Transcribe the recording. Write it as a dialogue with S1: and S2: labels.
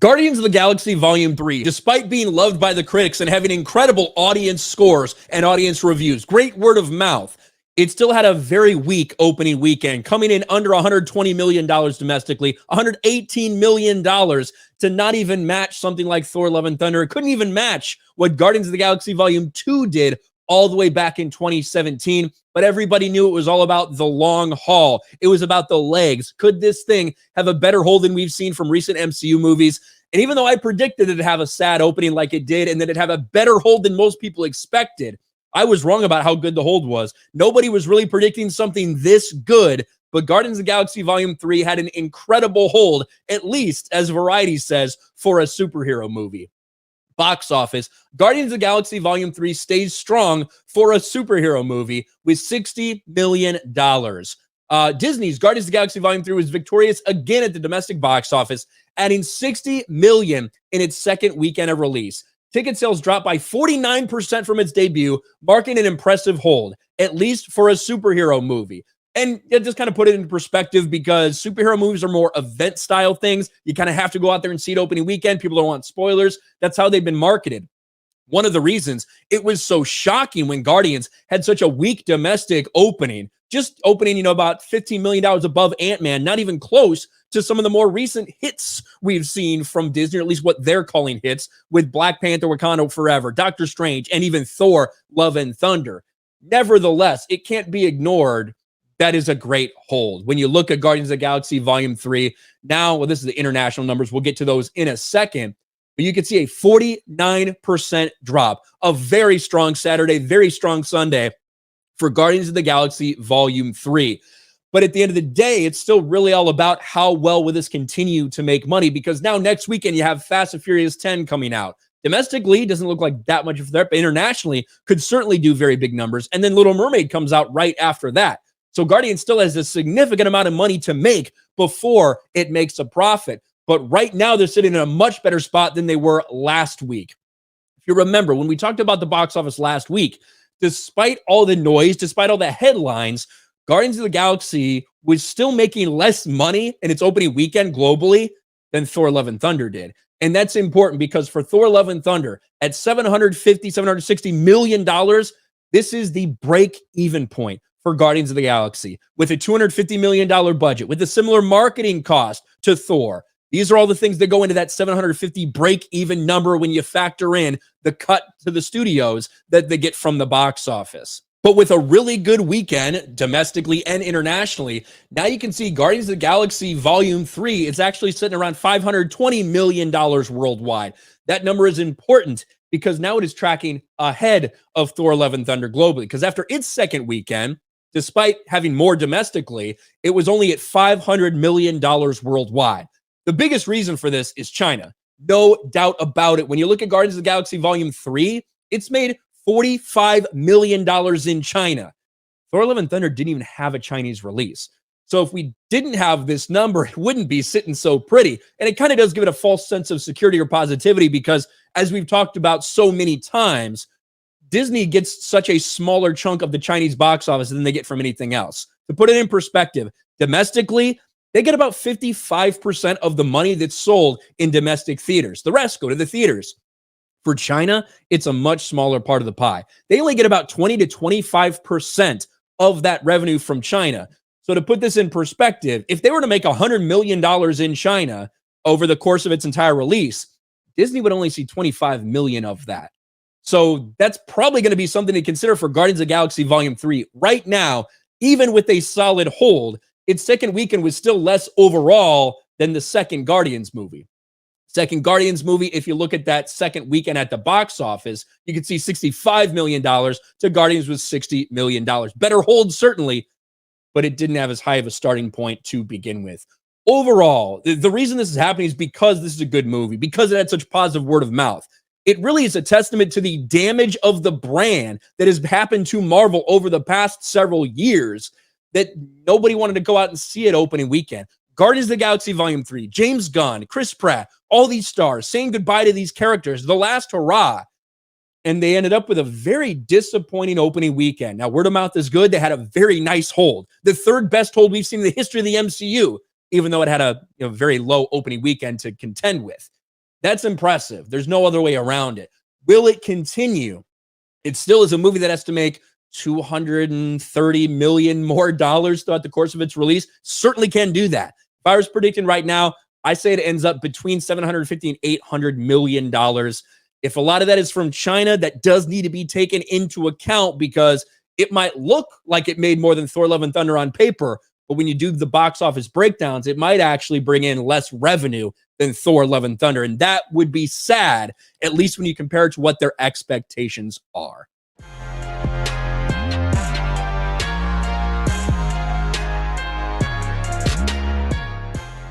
S1: Guardians of the Galaxy Volume 3, despite being loved by the critics and having incredible audience scores and audience reviews, great word of mouth, it still had a very weak opening weekend, coming in under $120 million domestically, $118 million to not even match something like Thor Love and Thunder. It couldn't even match what Guardians of the Galaxy Volume 2 did all the way back in 2017, but everybody knew it was all about the long haul. It was about the legs. Could this thing have a better hold than we've seen from recent MCU movies? And even though I predicted it'd have a sad opening like it did, and that it'd have a better hold than most people expected, I was wrong about how good the hold was. Nobody was really predicting something this good, but Guardians of the Galaxy Volume 3 had an incredible hold, at least, as Variety says, for a superhero movie. Box office, Guardians of the Galaxy Volume 3 stays strong for a superhero movie with $60 million. Disney's Guardians of the Galaxy Volume 3 was victorious again at the domestic box office, adding $60 million in its second weekend of release. Ticket sales dropped by 49% from its debut, marking an impressive hold, at least for a superhero movie. And just kind of put it into perspective, because superhero movies are more event-style things. You kind of have to go out there and see it opening weekend. People don't want spoilers. That's how they've been marketed. One of the reasons it was so shocking when Guardians had such a weak domestic opening, just opening, about $15 million above Ant-Man, not even close to some of the more recent hits we've seen from Disney, or at least what they're calling hits, with Black Panther, Wakanda Forever, Doctor Strange, and even Thor, Love and Thunder. Nevertheless, it can't be ignored. That is a great hold. When you look at Guardians of the Galaxy Volume 3, now, well, this is the international numbers. We'll get to those in a second. But you can see a 49% drop. A very strong Saturday, very strong Sunday for Guardians of the Galaxy Volume 3. But at the end of the day, it's still really all about how well will this continue to make money, because now next weekend you have Fast and Furious 10 coming out. Domestically, doesn't look like that much of a threat, but internationally could certainly do very big numbers. And then Little Mermaid comes out right after that. So Guardian still has a significant amount of money to make before it makes a profit. But right now, they're sitting in a much better spot than they were last week. If you remember, when we talked about the box office last week, despite all the noise, despite all the headlines, Guardians of the Galaxy was still making less money in its opening weekend globally than Thor Love and Thunder did. And that's important, because for Thor Love and Thunder, at $760 million, this is the break-even point for Guardians of the Galaxy, with a $250 million budget, with a similar marketing cost to Thor. These are all the things that go into that 750 break-even number when you factor in the cut to the studios that they get from the box office. But with a really good weekend, domestically and internationally, now you can see Guardians of the Galaxy Volume 3 is actually sitting around $520 million worldwide. That number is important, because now it is tracking ahead of Thor Love and Thunder globally, because after its second weekend, despite having more domestically, it was only at $500 million worldwide. The biggest reason for this is China. No doubt about it. When you look at Guardians of the Galaxy Volume 3, it's made $45 million in China. Thor Love and Thunder didn't even have a Chinese release. So if we didn't have this number, it wouldn't be sitting so pretty. And it kind of does give it a false sense of security or positivity, because as we've talked about so many times, Disney gets such a smaller chunk of the Chinese box office than they get from anything else. To put it in perspective, domestically, they get about 55% of the money that's sold in domestic theaters. The rest go to the theaters. For China, it's a much smaller part of the pie. They only get about 20 to 25% of that revenue from China. So to put this in perspective, if they were to make $100 million in China over the course of its entire release, Disney would only see $25 million of that. So that's probably going to be something to consider for Guardians of the Galaxy Volume 3. Right now, even with a solid hold, its second weekend was still less overall than the second Guardians movie. Second Guardians movie, if you look at that second weekend at the box office, you can see $65 million to Guardians with $60 million. Better hold, certainly, but it didn't have as high of a starting point to begin with. Overall, the reason this is happening is because this is a good movie, because it had such positive word of mouth. It really is a testament to the damage of the brand that has happened to Marvel over the past several years, that nobody wanted to go out and see it opening weekend. Guardians of the Galaxy Volume 3, James Gunn, Chris Pratt, all these stars saying goodbye to these characters, the last hurrah. And they ended up with a very disappointing opening weekend. Now, word of mouth is good. They had a very nice hold. The third best hold we've seen in the history of the MCU, even though it had a very low opening weekend to contend with. That's impressive. There's no other way around it. Will it continue? It still is a movie that has to make $230 million more throughout the course of its release. Certainly can do that. If I was predicting right now, I say it ends up between $750 and $800 million. If a lot of that is from China, that does need to be taken into account because it might look like it made more than Thor: Love and Thunder on paper, but when you do the box office breakdowns, it might actually bring in less revenue than Thor: Love and Thunder. And that would be sad, at least when you compare it to what their expectations are.